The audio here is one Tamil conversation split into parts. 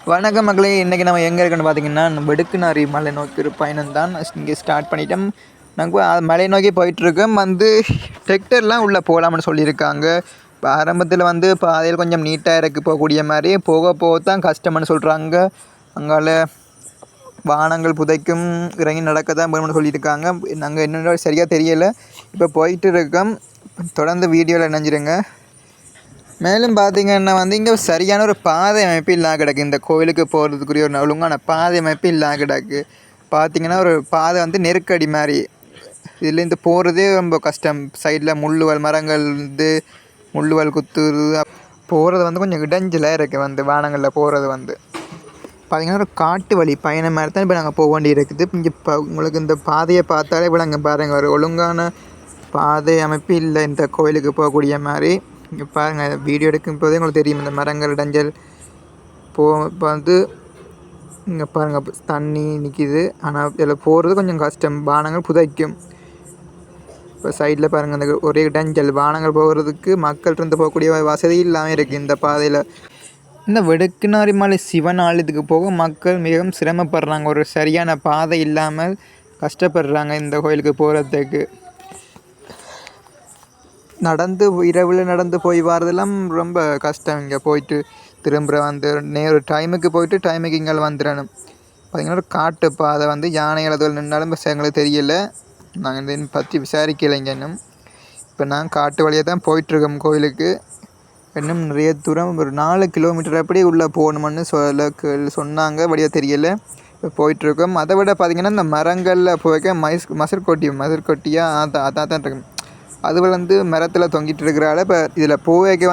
வணக்கம் மக்களே, இன்றைக்கி நம்ம எங்கே இருக்குன்னு பார்த்தீங்கன்னா வெடுக்குநாரி மலை நோக்கி ஒரு பயணம் தான் இங்கே ஸ்டார்ட் பண்ணிட்டோம். நாங்கள் மலை நோக்கி போயிட்டுருக்கோம். டிராக்டர்லாம் உள்ளே போகலாம்னு சொல்லியிருக்காங்க. இப்போ ஆரம்பத்தில் பாதையில் கொஞ்சம் நீட்டாக இருக்குது போகக்கூடிய மாதிரி, போக போக தான் கஷ்டம்னு சொல்கிறாங்க. அங்கால வானங்கள் புதைக்கும் இறங்கி நடக்க தான் வேணும்னு சொல்லியிருக்காங்க. நாங்கள் என்னென்ன சரியாக தெரியலை. இப்போ போயிட்டு இருக்கோம். தொடர்ந்து வீடியோவில் இணைஞ்சிருங்க. மேலும் பார்த்திங்கன்னா இங்கே சரியான ஒரு பாதை அமைப்பு இல்லாமல் கிடக்கு. இந்த கோவிலுக்கு போகிறதுக்குரிய ஒரு ஒழுங்கான பாதை அமைப்பு இல்லாமல் கிடக்கு. பார்த்திங்கன்னா ஒரு பாதை நெருக்கடி மாதிரி, இதுலேருந்து போகிறதே ரொம்ப கஷ்டம். சைடில் முள்ளுவல் மரங்கள் முள்ளுவல் குத்துறது, போகிறது கொஞ்சம் இடைஞ்சலாக இருக்குது. வானங்களில் போகிறது பார்த்திங்கன்னா ஒரு காட்டு வழி பயணம் மாதிரி தான் இப்போ நாங்கள் போக வேண்டி இருக்குது. இங்கே உங்களுக்கு இந்த பாதையை பார்த்தாலே இப்போ நாங்கள் பாருங்கள், ஒரு ஒழுங்கான பாதை அமைப்பு இல்லை இந்த கோவிலுக்கு போகக்கூடிய மாதிரி. இங்கே பாருங்கள், வீடியோ எடுக்கும் போதே உங்களுக்கு தெரியும் இந்த மரங்கள் இடைஞ்சல். இப்போ இங்கே பாருங்கள் தண்ணி நிற்கிது, ஆனால் இதில் போகிறது கொஞ்சம் கஷ்டம். வானங்கள் புதைக்கும். இப்போ சைடில் பாருங்கள் அந்த ஒரே இடைஞ்சல், வானங்கள் போகிறதுக்கு மக்கள் இருந்து போகக்கூடிய வசதி இல்லாமல் இருக்குது இந்த பாதையில். இந்த வெடுக்குநாரி மலை சிவன் ஆலயத்துக்கு போக மக்கள் மிகவும் சிரமப்படுறாங்க. ஒரு சரியான பாதை இல்லாமல் கஷ்டப்படுறாங்க இந்த கோயிலுக்கு போகிறதுக்கு. இரவில் நடந்து போய் வரதெல்லாம் ரொம்ப கஷ்டம். இங்கே போயிட்டு திரும்ப டைமுக்கு போயிட்டு டைமுக்கு இங்கே வந்துடணும். பார்த்திங்கன்னா ஒரு காட்டு பாதை, யானைகள் அதில் நின்னாலும் எங்களுக்கு தெரியலை. நாங்கள் இதை பற்றி விசாரிக்கலைங்க இன்னும். இப்போ நாங்கள் காட்டு வழியாக தான் போயிட்டுருக்கோம் கோயிலுக்கு. இன்னும் நிறைய தூரம், ஒரு 4 கிலோமீட்டர் அப்படி உள்ளே போகணுமென்னு சொன்னாங்க, வழியாக தெரியலை. இப்போ போயிட்டுருக்கோம். அதை விட பார்த்திங்கன்னா இந்த மரங்களில் போய்க்க மசர்கொட்டியாக அதான் இருக்குது. அது மரத்தில் தொங்கிட்டு இருக்கிறால இப்போ இதில் போவைக்க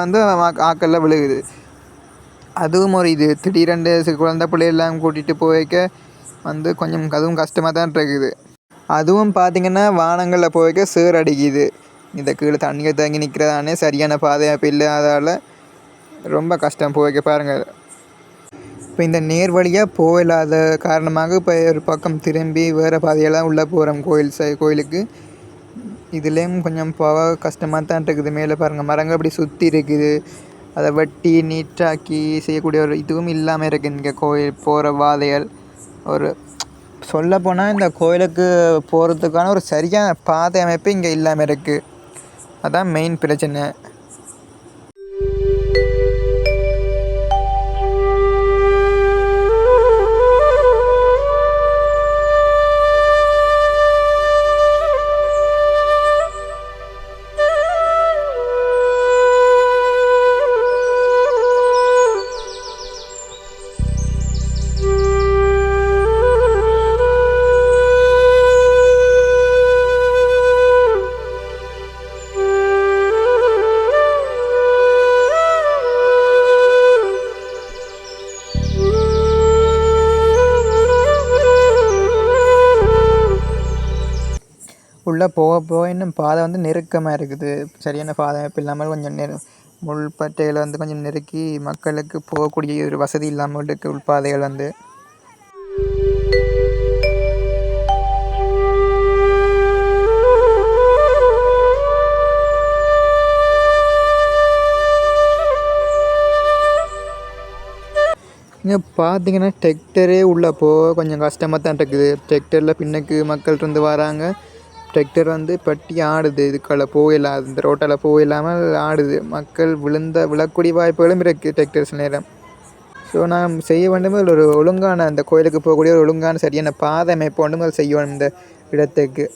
ஆக்கெல்லாம் விழுகுது. அதுவும் ஒரு இது திடீரெண்டு குழந்தை பிள்ளையெல்லாம் கூட்டிகிட்டு போய்க்க கொஞ்சம் அதுவும் கஷ்டமாக தான் இருக்குது. அதுவும் பார்த்திங்கன்னா வானங்களில் போய்க்க சேர் அடிக்குது. இந்த கீழே தண்ணியை தங்கி நிற்கிறதானே சரியான பாதையாக இல்லாதால் ரொம்ப கஷ்டம் போய்க்க பாருங்கள். இப்போ இந்த நேர் வழியாக போயில்லாத காரணமாக இப்போ ஒரு பக்கம் திரும்பி வேறு பாதையெல்லாம் உள்ளே போகிறோம் கோயிலுக்கு. இதுலேயும் கொஞ்சம் போக கஷ்டமாக தான் இருக்குது. மேலே பாருங்கள் மரங்கள் அப்படி சுற்றி இருக்குது. அதை வெட்டி நீட்டாக்கி செய்யக்கூடிய ஒரு இதுவும் இல்லாமல் இருக்குது இங்கே கோயில் போகிற பாதைகள். ஒரு சொல்லப்போனால் இந்த கோயிலுக்கு போகிறதுக்கான ஒரு சரியான பாதை அமைப்பு இங்கே இல்லாமல் இருக்குது. அதான் மெயின் பிரச்சனை. உள்ளே போக போக இன்னும் பாதை நெருக்கமாக இருக்குது. சரியான பாதை அமைப்பு இல்லாமல் கொஞ்சம் முள்பட்டையில் கொஞ்சம் நெருக்கி மக்களுக்கு போகக்கூடிய ஒரு வசதி இல்லாமல் இருக்குது உள்பாதைகள். இங்கே பார்த்திங்கன்னா டிராக்டரே உள்ளே போக கொஞ்சம் கஷ்டமாக தான் இருக்குது. டிராக்டரில் பின்னுக்கு மக்கள் இருந்து வராங்க. டிராக்டர் பட்டி ஆடுது. இதுக்குள்ள போயிடலாம், இந்த ரோட்டால் போயிடாமல் ஆடுது. மக்கள் விழக்கூடிய வாய்ப்புகளும் இருக்குது டிராக்டர்ஸ் நேரம். ஸோ நான் செய்ய வேண்டும் ஒரு ஒழுங்கான அந்த கோயிலுக்கு போகக்கூடிய ஒரு ஒழுங்கான சரியான பாதை அமைப்பு வேண்டும் செய்யணும் இந்த இடத்துக்கு.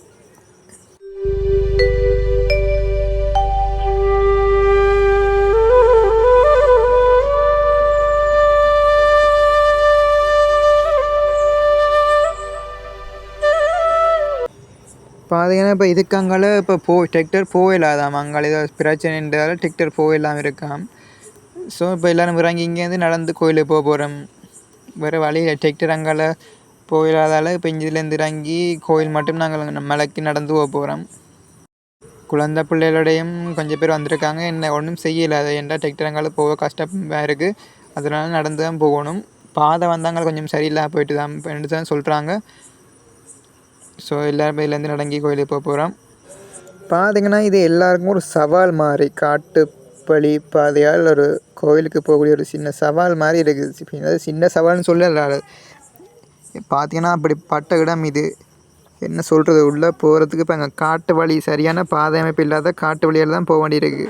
பார்த்திங்கன்னா இப்போ இதுக்காங்கால இப்போ டிராக்டர் போயிடலாதாம். அங்கால ஏதோ பிரச்சனைன்றதால டிராக்டர் போயிடலாமல் இருக்காம். ஸோ இப்போ எல்லோரும் இறங்கி இங்கேருந்து நடந்து கோயிலுக்கு போகிறோம். வேறு வழியில் டிராக்டர் அங்கால போயிடாதால் இப்போ இங்கேருந்து இறங்கி கோயில் மட்டும் நாங்கள் மலைக்கு நடந்து போகிறோம். குழந்தை பிள்ளைகளோடையும் கொஞ்சம் பேர் வந்திருக்காங்க. என்ன ஒன்றும் செய்யலாது, ஏன்டா டிராக்டர் அங்கால போக கஷ்டமாக இருக்குது. அதனால நடந்து தான் போகணும். பாதை வந்தாங்க கொஞ்சம் சரியில்லாமல் போயிட்டு தான் சொல்கிறாங்க. ஸோ எல்லோரும் இதுலேருந்து நடங்கி கோயிலுக்கு போகிறோம். பார்த்திங்கன்னா இது எல்லாருக்கும் ஒரு சவால் மாதிரி. காட்டு வழி பாதையால் ஒரு கோயிலுக்கு போகக்கூடிய ஒரு சின்ன சவால் மாதிரி இருக்குது. அது சின்ன சவால்னு சொல்லல, பார்த்தீங்கன்னா அப்படிப்பட்ட இடம் இது. என்ன சொல்கிறது, உள்ளே போகிறதுக்கு இப்போ அங்கே காட்டு வழி, சரியான பாதை அமைப்பு இல்லாத காட்டு வழியால் தான் போக வேண்டியிருக்கு.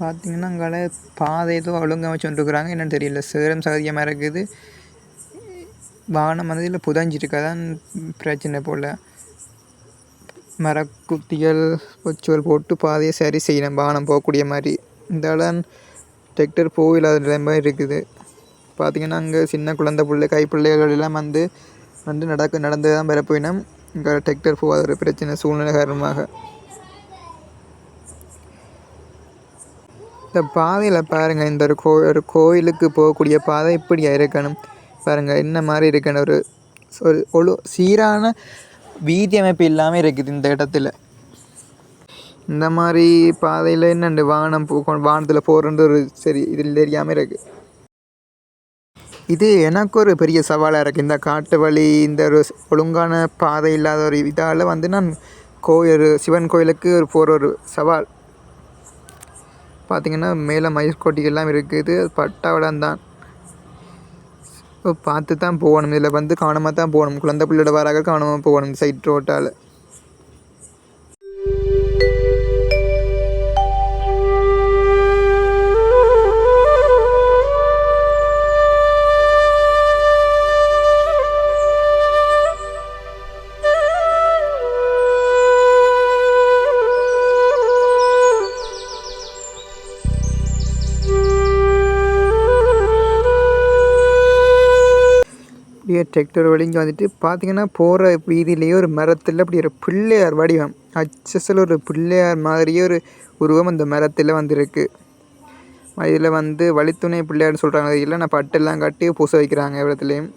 பார்த்தீங்கன்னா அங்கால பாதை ஏதோ ஒழுங்கமைச்சு வந்துருக்குறாங்க, என்னென்னு தெரியல. சேரும் சகதியமாக இருக்குது. வானம் வந்து இதில் புதஞ்சிருக்காதான் பிரச்சனை போல். மரக்குத்திகள் கொச்சுவல் போட்டு பாதையை சரி செய்யணும் வானம் போகக்கூடிய மாதிரி. இந்த இடம் டிராக்டர் போயில்லாத நிலைமை இருக்குது. பார்த்திங்கன்னா அங்கே சின்ன குழந்தை பிள்ளை கைப்பிள்ளைகள் எல்லாம் வந்து நடந்து தான் வர போயினோம். இங்கே டிராக்டர் போகாத ஒரு பிரச்சனை சூழ்நிலை காரணமாக. இந்த பாதையில் பாருங்கள், இந்த ஒரு கோயிலுக்கு போகக்கூடிய பாதை இப்படியா இருக்கணும் பாருங்கள், என்ன மாதிரி இருக்கணும். ஒரு சீரான வீதி அமைப்பு இல்லாமல் இருக்குது இந்த இடத்துல. இந்த மாதிரி பாதையில் என்னண்டு வானத்தில் போகிறது ஒரு சரி இதில் தெரியாமல் இருக்குது. இது எனக்கு ஒரு பெரிய சவாலாக இருக்குது. இந்த காட்டு வழி, இந்த ஒரு ஒழுங்கான பாதை இல்லாத ஒரு இதால் வந்து நான் சிவன் கோயிலுக்கு போகிற ஒரு சவால். பார்த்திங்கன்னா மேலே மயிர்கோட்டிகள்லாம் இருக்குது. அது பட்டாவடம் தான், பார்த்து தான் போகணும். இதில் வந்து கவனமாக தான் போகணும். குழந்தை பிள்ளையோட வராக கவனமாக போகணும் சைட் ரோட்டால். டிராக்டர் வழிங்க வந்துட்டு பார்த்திங்கன்னா போகிற வீதியிலேயே ஒரு மரத்தில் அப்படி ஒரு பிள்ளையார் வடிவம், அச்சஸில் ஒரு பிள்ளையார் மாதிரியே ஒரு உருவம் அந்த மரத்தில் வந்துருக்கு. இதில் வந்து வழித்துணை பிள்ளையார்னு சொல்கிறாங்க. அது இல்லை, நான் பட்டெல்லாம் கட்டி பூச வைக்கிறாங்க இடத்துலையும்.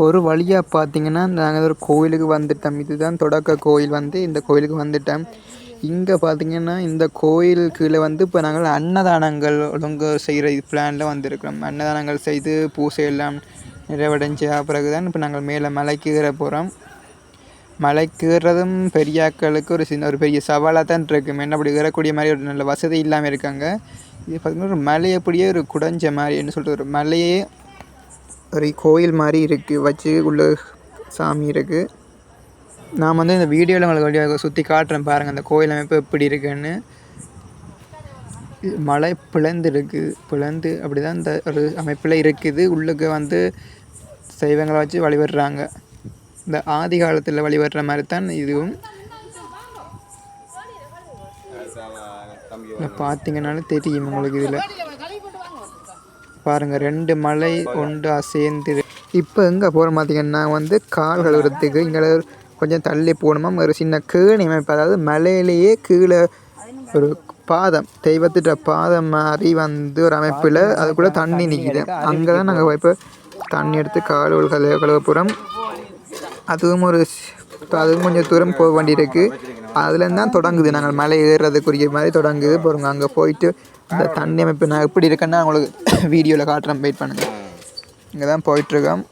ஒரு வழியாக பார்த்திங்கன்னா நாங்கள் ஒரு கோயிலுக்கு வந்துட்டோம். இதுதான் தொடக்க கோயில். வந்து இந்த கோயிலுக்கு வந்துட்டோம். இங்கே பார்த்திங்கன்னா இந்த கோயில் கீழே வந்து இப்போ நாங்கள் அன்னதானங்கள் ஒழுங்கு செய்கிற பிளானில் வந்திருக்கிறோம். அன்னதானங்கள் செய்து பூசை எல்லாம் நிறைவடைஞ்ச பிறகு தான் இப்போ நாங்கள் மேலே மலைக்கு ஏற போகிறோம். மலைக்கு ஏறுறதும் பெரியாக்களுக்கு ஒரு பெரிய சவாலாக தான் இருக்கும். என்ன அப்படி ஏறக்கூடிய மாதிரி ஒரு நல்ல வசதி இல்லாமல் இருக்காங்க. இது பார்த்திங்கன்னா ஒரு மலை அப்படியே ஒரு குடைஞ்ச மாதிரி, என்ன சொல்கிறது, ஒரு மலையே ஒரு கோயில் மாதிரி இருக்குது, வச்சு உள்ள சாமி இருக்குது. நான் வந்து இந்த வீடியோவில் உங்களுக்கு வழியாக சுற்றி காட்டுறேன் பாருங்கள் அந்த கோயில் அமைப்பு எப்படி இருக்குன்னு. மலை பிளந்து அப்படி தான் இந்த ஒரு அமைப்பில் இருக்குது. உள்ளுக்கு வந்து சைவங்களை வச்சு வழிபடுறாங்க. இந்த ஆதி காலத்தில் வழிபடுற மாதிரி தான் இதுவும். பார்த்தீங்கன்னாலும் தெரியும் உங்களுக்கு. இதில் பாருங்கள், 2 மலை ஒன்றா சேர்ந்து. இப்போ எங்கே போகிறோம் பார்த்திங்கன்னா வந்து கால் கழுவுறதுக்கு இங்கே கொஞ்சம் தள்ளி போகணுமா ஒரு சின்ன கேணி அமைப்பு. அதாவது மலையிலேயே கீழே ஒரு பாதம், தெய்வத்திட்ட பாதம் மாதிரி வந்து ஒரு அமைப்பில் அதுக்குள்ளே தண்ணி நிற்கிது. அங்கே தான் நாங்கள் இப்போ தண்ணி எடுத்து கழுவ போகிறோம். அதுவும் கொஞ்சம் தூரம் போக வேண்டியிருக்கு. அதுலேருந்து தான் தொடங்குது, நாங்கள் மலை ஏறுறதுக்குரிய மாதிரி தொடங்குது போகிறோங்க. அங்கே போயிட்டு அந்த தண்ணி அமைப்பு நான் எப்படி இருக்கேன்னா உங்களுக்கு வீடியோவில் காட்டுறேன், வெயிட் பண்ணுங்கள். இங்கே தான் போயிட்டுருக்கோம்.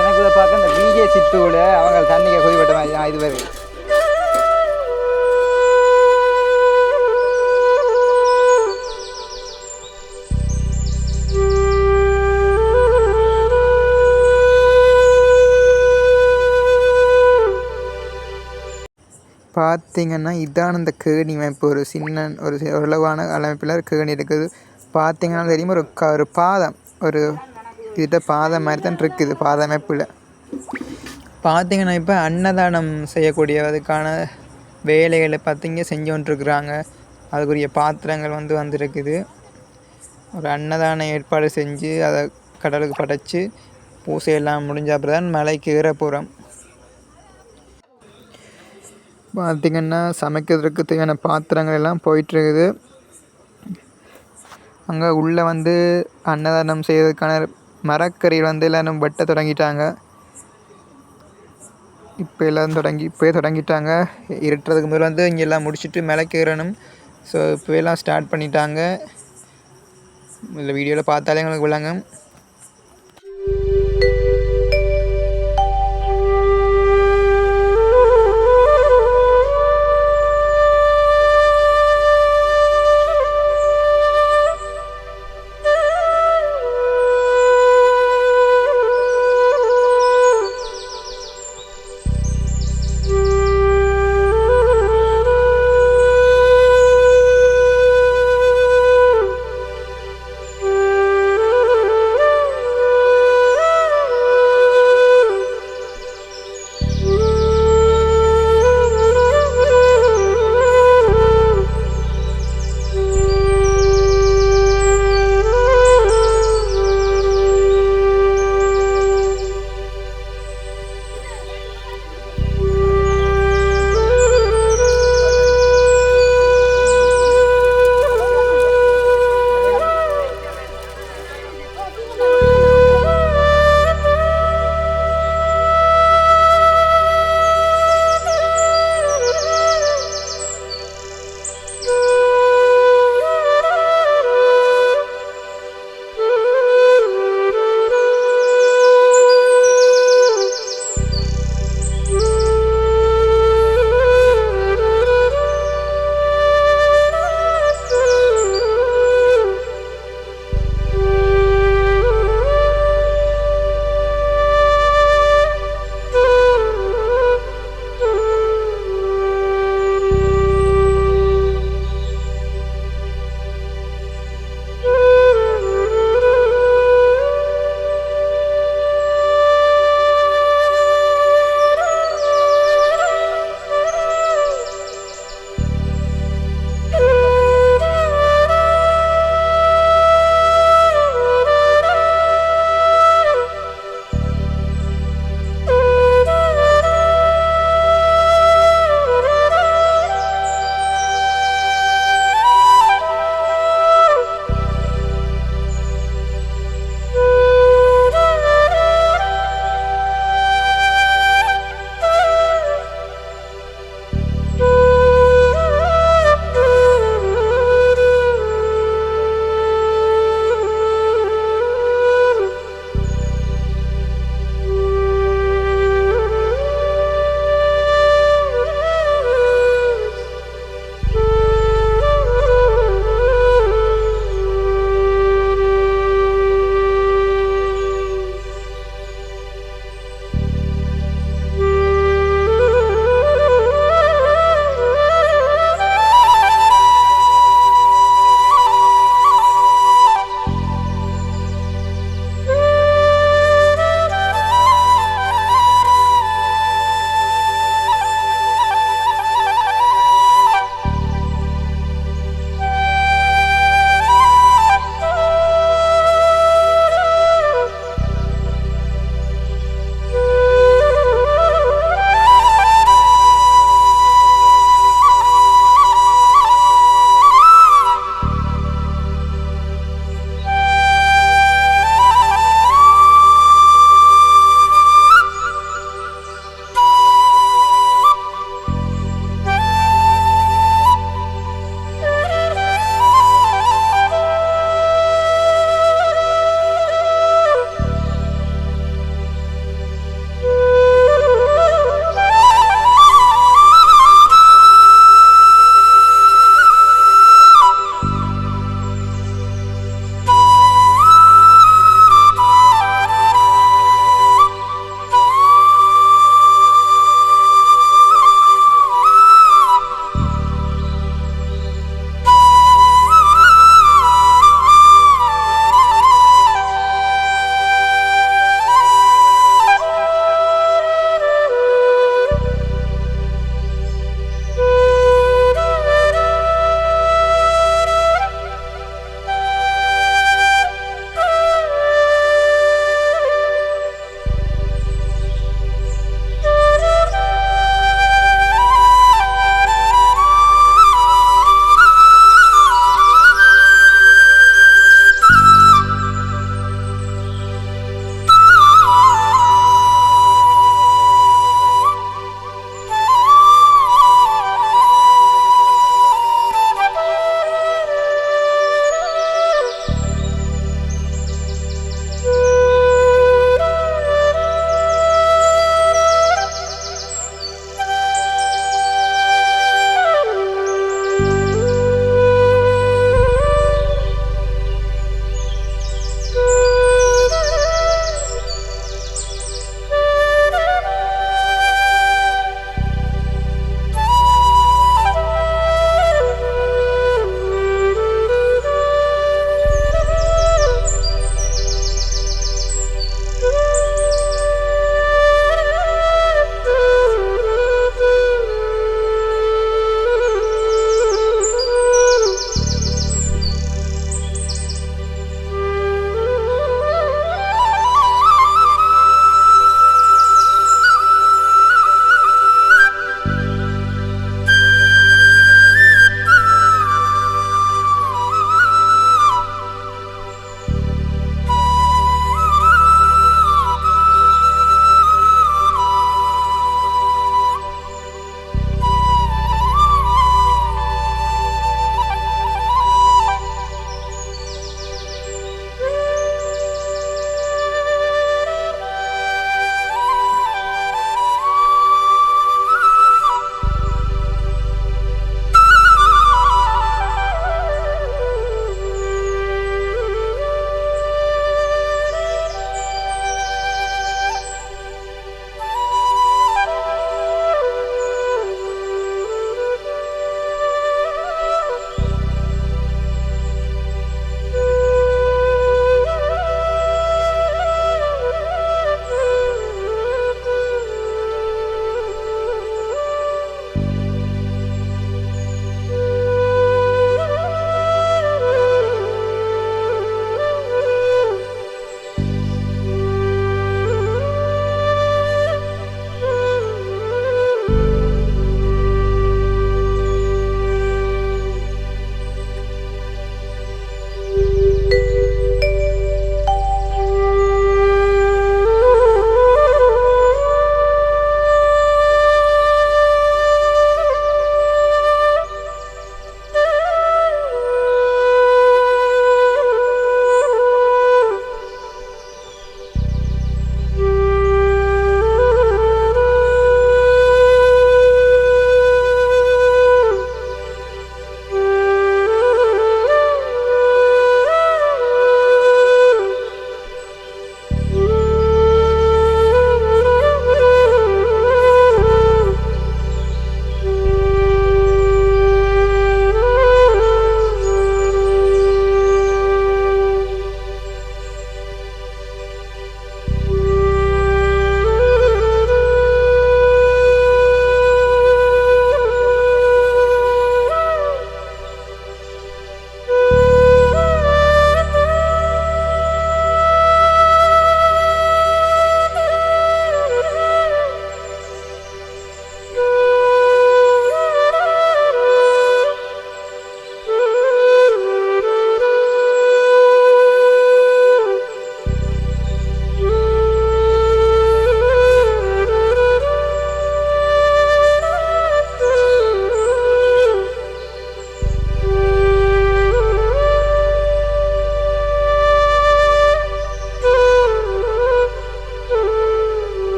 எனக்கு பார்க்க இந்த பிஜே சித்தூட அவங்க தண்ணிக்கு கொதிப்பட்ட மாதிரி இது வருது. பார்த்திங்கன்னா இதான் இந்த கேணி அமைப்பு. ஒரு சின்ன ஓரளவான அமைப்பில் கேணி இருக்குது. பார்த்திங்கன்னா தெரியுமா ஒரு பாதம், ஒரு கிட்ட பாதை மாதிரி தான் இருக்குது பாதை அமைப்பில். பார்த்திங்கன்னா இப்போ அன்னதானம் செய்யக்கூடிய அதுக்கான வேலைகளை பார்த்திங்க செஞ்சு கொண்டிருக்கிறாங்க. அதுக்குரிய பாத்திரங்கள் வந்திருக்குது. ஒரு அன்னதான ஏற்பாடு செஞ்சு அதை கடலுக்கு படைச்சி பூசையெல்லாம் முடிஞ்ச அப்புறம் தான் மலைக்கு ஏற போகிறோம். பார்த்திங்கன்னா சமைக்கிறதுக்கு தேவையான பாத்திரங்கள் எல்லாம் போயிட்டுருக்குது. அங்கே உள்ளே அன்னதானம் செய்வதற்கான மரக்கறி எல்லோரும் வெட்ட தொடங்கிட்டாங்க. இப்போயே தொடங்கிட்டாங்க. இருட்டுறதுக்கு முதல்ல இங்கே எல்லாம் முடிச்சுட்டு மலைக்கு ஏறணும். ஸோ இப்போலாம் ஸ்டார்ட் பண்ணிட்டாங்க. இந்த வீடியோவில் பார்த்தாலே எங்களுக்கு விளங்கும்.